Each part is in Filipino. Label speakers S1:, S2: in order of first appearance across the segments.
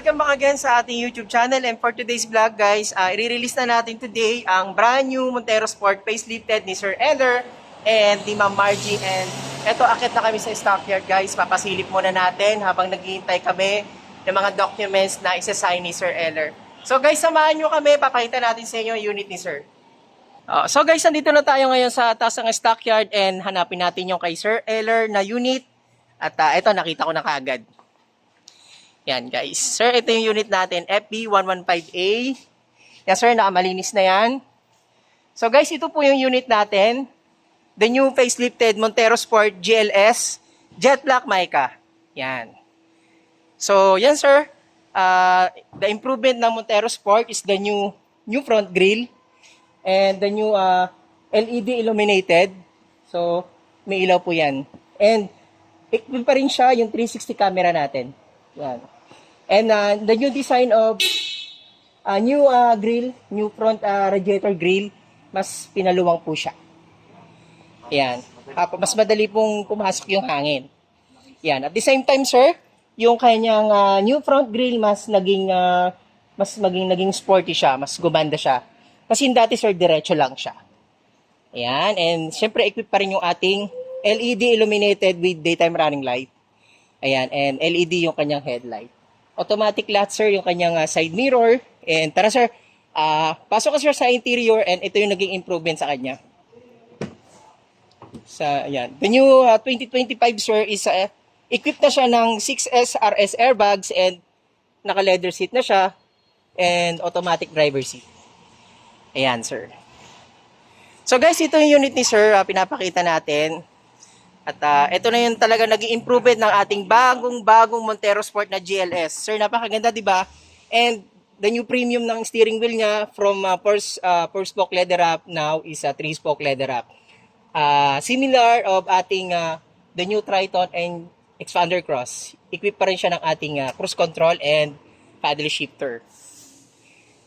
S1: welcome back again sa ating YouTube channel, and for today's vlog guys, i-release na natin today ang brand new Montero Sport facelifted ni Sir Eller and ni Ma'am Margie. And eto, akit na kami sa stockyard guys. Papasilip muna natin habang naghihintay kami ng mga documents na isa-sign ni Sir Eller. So guys, samahan nyo kami, papakita natin sa inyo yung unit ni Sir. So guys, nandito na tayo ngayon sa taas ng stockyard and hanapin natin yung kay Sir Eller na unit. At eto, nakita ko na kaagad. Yan guys. Sir, ito yung unit natin, FB115A. Yan sir, nakamalinis na yan. So guys, ito po yung unit natin. The new facelifted Montero Sport GLS Jet Black Mica. Yan. So yan sir, the improvement ng Montero Sport is the new front grille and the new LED illuminated. So may ilaw po yan. And equip pa rin siya yung 360 camera natin. Yan. And the new design of new grill, new front radiator grill, mas pinaluwang po siya. Yan. Mas madali pong pumasok yung hangin. Yan. At the same time, sir, yung kanyang new front grill mas naging sporty siya, mas gumanda siya. Kasi dati, sir, diretso lang siya. Yan. And syempre, equip pa rin yung ating LED illuminated with daytime running light. Ayan. And LED yung kanyang headlight. Automatic lahat sir yung kanyang side mirror. And tara sir, pasok ka sir sa interior and ito yung naging improvement sa kanya. Ayan. The new 2025 sir is equipped na siya ng 6S RS airbags and naka leather seat na siya and automatic driver seat. Ayan sir. So guys, ito yung unit ni sir, pinapakita natin. At ito na yung talaga naging improvement ng ating bagong Montero Sport na GLS. Sir, napakaganda, di ba? And the new premium ng steering wheel niya from 4-spoke leather wrap now is 3-spoke leather wrap. Similar of ating the new Triton and Expander Cross. Equip pa rin siya ng ating cruise control and paddle shifter.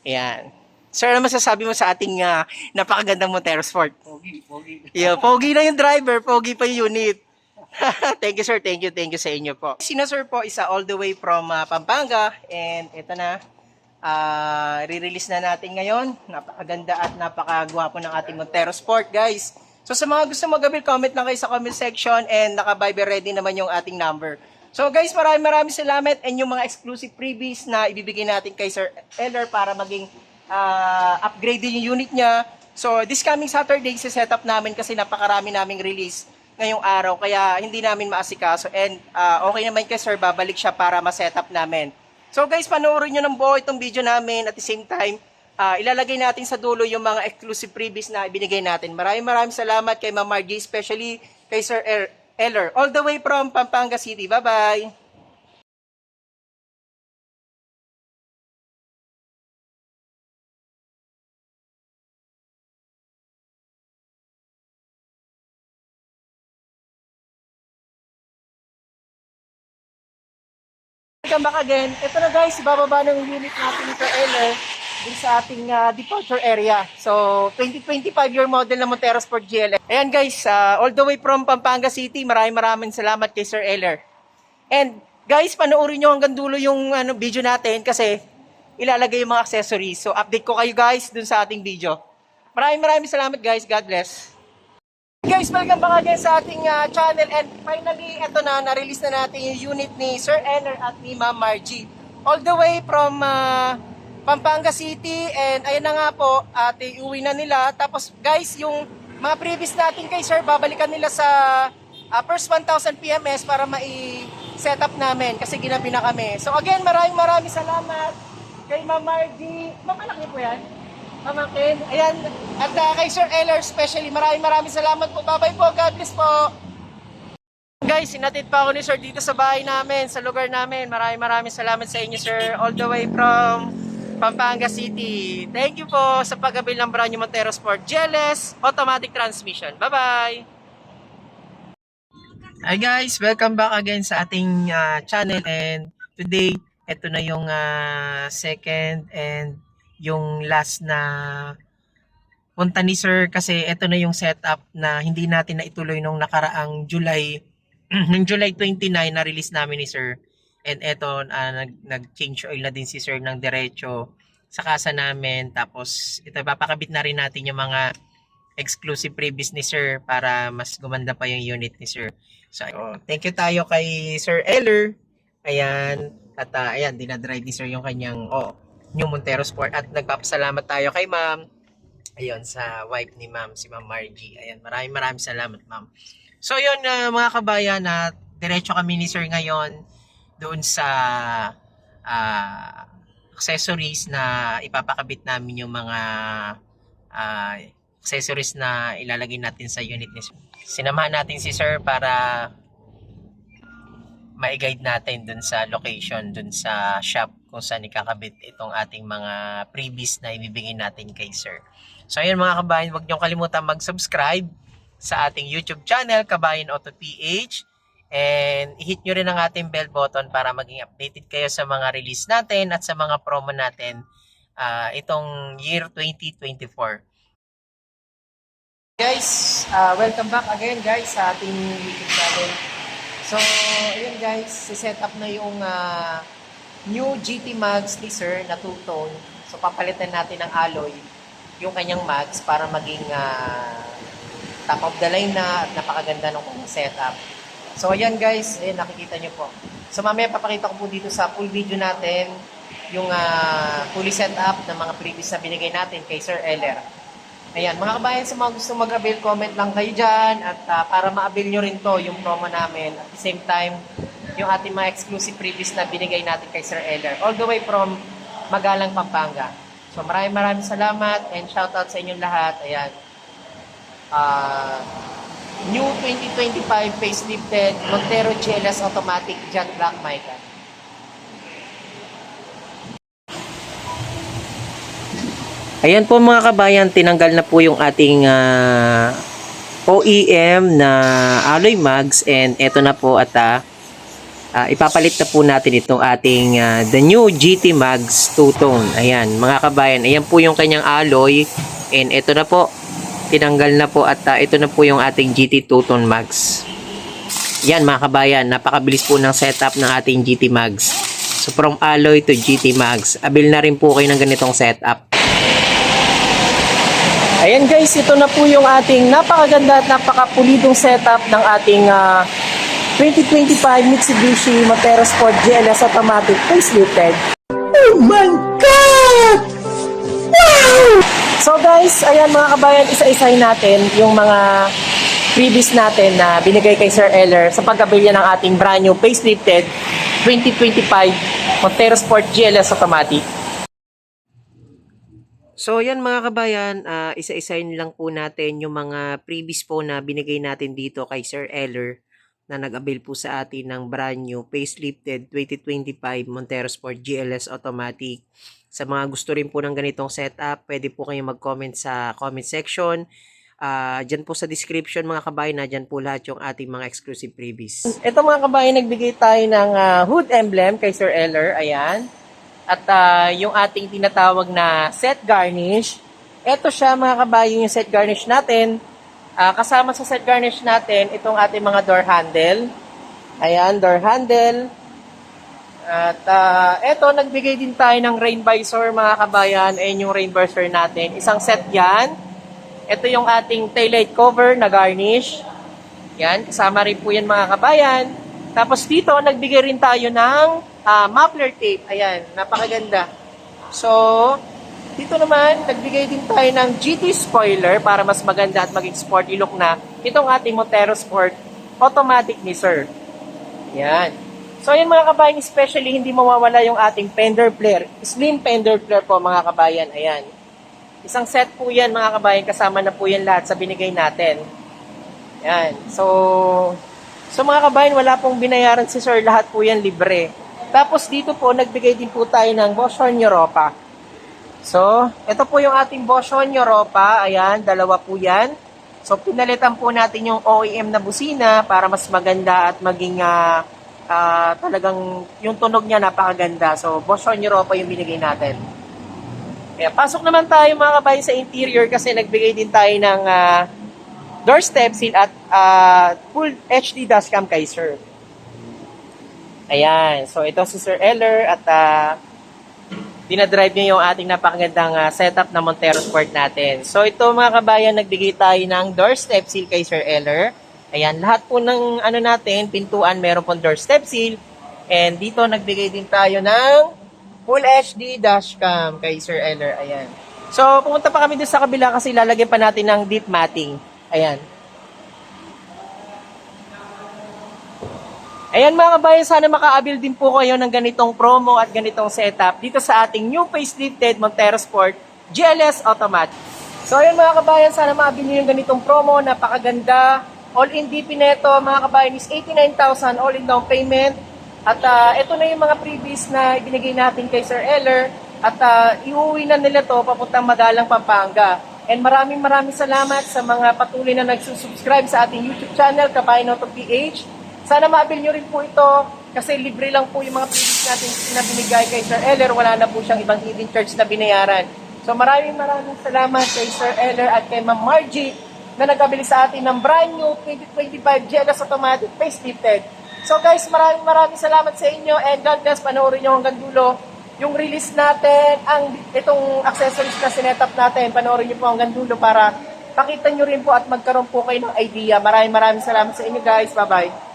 S1: Ayan. Sir, ano masasabi mo sa ating napakagandang Montero Sport?
S2: Pogi.
S1: Yeah, pogi na yung driver, pogi pa yung unit. Thank you sir, thank you sa inyo po. Sina sir po isa all the way from Pampanga and ito na, re-release na natin ngayon. Napakaganda at napakagwapo ng ating Montero Sport guys. So sa mga gusto mag-avail, comment lang kayo sa comment section and naka-Viber ready naman yung ating number. So guys, maraming salamat and yung mga exclusive freebies na ibibigay natin kay Sir Eller para maging upgrade din yung unit niya. So this coming Saturday set up namin kasi napakarami naming release ngayong araw kaya hindi namin maasikaso and okay naman kay sir, babalik siya para ma-set up namin. So guys, panoorin nyo ng buo itong video namin at the same time ilalagay natin sa dulo yung mga exclusive freebies na ibinigay natin. Maraming salamat kay Ma'am Margie, especially kay Sir Eller all the way from Pampanga City. Bye bye. Welcome back again. Ito na guys, bababa ng unit natin ni Sir Eller din sa ating departure area. So, 2025 year model na Montero Sport GLS. Ayan guys, all the way from Pampanga City, maraming salamat kay Sir Eller. And guys, panoorin nyo hanggang dulo yung video natin kasi ilalagay yung mga accessories. So, update ko kayo guys dun sa ating video. Maraming salamat guys. God bless. Guys, welcome back again sa ating channel and finally, ito na, na-release na natin yung unit ni Sir Eller at ni Ma'am Margie. All the way from Pampanga City and ayun na nga po, uwi na nila. Tapos guys, yung mga previous natin kay Sir, babalikan nila sa first 1,000 PMS para mai-set up namin kasi ginabi na kami. So again, maraming salamat kay Ma'am Margie. Ma'am, anak niyo po yan? Mamakin. Ayan. At kay Sir Eller especially, maraming salamat po. Bye-bye po. God bless po. Guys, sinatid pa ako ni Sir dito sa bahay namin, sa lugar namin. Maraming salamat sa inyo, Sir. All the way from Pampanga City. Thank you po sa pag-avail ng brand new Montero Sport GLS automatic transmission. Bye-bye. Hi guys, welcome back again sa ating channel and today, ito na yung second and yung last na punta ni Sir kasi ito na yung setup na hindi natin na ituloy nung nakaraang July, nung July 29 na release namin ni Sir. And eto, nag-change oil na din si sir ng diretso sa kasa namin. Tapos, ito, papakabit na rin natin yung mga exclusive previous ni sir para mas gumanda pa yung unit ni sir. So, thank you tayo kay Sir Eller. Ayan. At ayan, dinadrive ni sir yung kanyang new Montero Sport. At nagpapasalamat tayo kay ma'am. Ayun, sa wife ni ma'am, si ma'am Margie. Ayan, maraming salamat ma'am. So yun mga kabayan, na diretso kami ni sir ngayon doon sa accessories na ipapakabit namin yung mga accessories na ilalagay natin sa unit ni sir. Sinamahan natin si sir para ma-guide natin dun sa location, dun sa shop kung saan ikakabit itong ating mga freebies na ibibigay natin kay sir. So ayun mga kabayan, huwag niyong kalimutan mag-subscribe sa ating YouTube channel, Kabayan Auto PH. And hit nyo rin ang ating bell button para maging updated kayo sa mga release natin at sa mga promo natin itong year 2024. Guys, welcome back again guys sa ating YouTube channel. So, ayun guys, set up na yung new GT Mags ni sir na two-tone. So, papalitan natin ng alloy yung kanyang mags para maging top of the line na at napakaganda ng kanyang setup. So, ayan guys, ayun, nakikita nyo po. So, mamaya papakita ko po dito sa full video natin yung fully setup ng mga previous na binigay natin kay Sir Eller. Ayan, mga kabayan, sa mga gusto mag-avail, comment lang kayo dyan at para ma-avail nyo rin to yung promo namin. At the same time, yung ating mga exclusive previous na binigay natin kay Sir Eller. All the way from Magalang, Pampanga. So maraming salamat and shoutout sa inyong lahat. Ayan. New 2025 facelifted Montero GLS Automatic Jet Black Mica. Ayan po mga kabayan, tinanggal na po yung ating OEM na alloy mags and eto na po at ipapalit na po natin itong ating the new GT Mags two-tone. Ayan mga kabayan, ayan po yung kanyang alloy and eto na po, tinanggal na po at ito na po yung ating GT two-tone mags. Yan mga kabayan, napakabilis po ng setup ng ating GT Mags. So from alloy to GT Mags, abil na rin po kayo ng ganitong setup. Ayan guys, ito na po yung ating napakaganda at napakapulidong setup ng ating 2025 Mitsubishi Montero Sport GLS Automatic facelifted. Oh my God! Wow! So guys, ayan mga kabayan, isa-isahin natin yung mga previous natin na binigay kay Sir Eller sa pagkabilya ng ating brand new facelifted 2025 Montero Sport GLS Automatic. So yan mga kabayan, isa-isahin lang po natin yung mga previous po na binigay natin dito kay Sir Eller na nag-avail po sa atin ng brand new facelifted 2025 Montero Sport GLS Automatic. Sa mga gusto rin po ng ganitong setup, pwede po kayong mag-comment sa comment section. Dyan po sa description mga kabayan, na dyan po lahat yung ating mga exclusive freebies. Ito mga kabayan, nagbigay tayo ng hood emblem kay Sir Eller, ayan. At yung ating tinatawag na set garnish, ito siya mga kabayan yung set garnish natin. Kasama sa set garnish natin, itong ating mga door handle. Ayan, door handle. At ito, nagbigay din tayo ng rain visor mga kabayan. Ayan yung rain visor natin. Isang set yan. Ito yung ating taillight cover na garnish. Yan, kasama rin po yan mga kabayan. Tapos dito, nagbigay rin tayo ng muffler tape. Ayan, napakaganda. So, dito naman, nagbigay din tayo ng GT spoiler para mas maganda at maging sporty look na itong ating Montero Sport Automatic ni Sir. Ayan. So, ayan mga kabayan, especially hindi mawawala yung ating fender flare. Slim fender flare po mga kabayan. Ayan. Isang set po yan mga kabayan, kasama na po yan lahat sa binigay natin. Ayan. So mga kabayan, wala pong binayaran si Sir, lahat po yan libre. Tapos dito po, nagbigay din po tayo ng Boschon Europa. So, ito po yung ating Boschon Europa. Ayan, dalawa po yan. So, pinalitan po natin yung OEM na busina para mas maganda at maging talagang yung tunog niya napakaganda. So, Boschon Europa yung binigay natin. Kaya, pasok naman tayo mga kabayan sa interior kasi nagbigay din tayo ng doorstep seal at full HD dashcam kay Sir. Ayan. So, ito si Sir Eller at dinadrive niya yung ating napakagandang setup na Montero Sport natin. So, ito mga kabayan, nagbigay tayo ng doorstep seal kay Sir Eller. Ayan, lahat po ng ano natin, pintuan, meron pong doorstep seal. And dito, nagbigay din tayo ng Full HD dashcam kay Sir Eller. Ayan. So, pumunta pa kami doon sa kabila kasi lalagyan pa natin ng deep matting. Ayan. Ayan mga kabayan, sana maka-avail din po kayo ng ganitong promo at ganitong setup dito sa ating new facelifted Montero Sport GLS Automatic. So ayan mga kabayan, sana ma-avail nyo yung ganitong promo, napakaganda. All-in DP neto mga kabayan is 89,000 all-in down payment. At ito na yung mga previous na ibinigay natin kay Sir Eller at iuwi na nila to papuntang Madalang, Pampanga. And maraming salamat sa mga patuloy na nagsusubscribe sa ating YouTube channel, Kabayan Auto PH. Sana ma-avail nyo rin po ito kasi libre lang po yung mga previous natin na binigay kay Sir Eller. Wala na po siyang ibang hidden charge na binayaran. So maraming salamat kay Sir Eller at kay Ma'am Margie na nagabili sa atin ng brand new 2025 GLS Automatic facelifted. So guys, maraming salamat sa inyo and God bless, panoorin nyo hanggang dulo yung release natin, itong accessories na sinetap natin, panoorin nyo po hanggang dulo para pakita nyo rin po at magkaroon po kayo ng idea. Maraming salamat sa inyo guys. Bye-bye.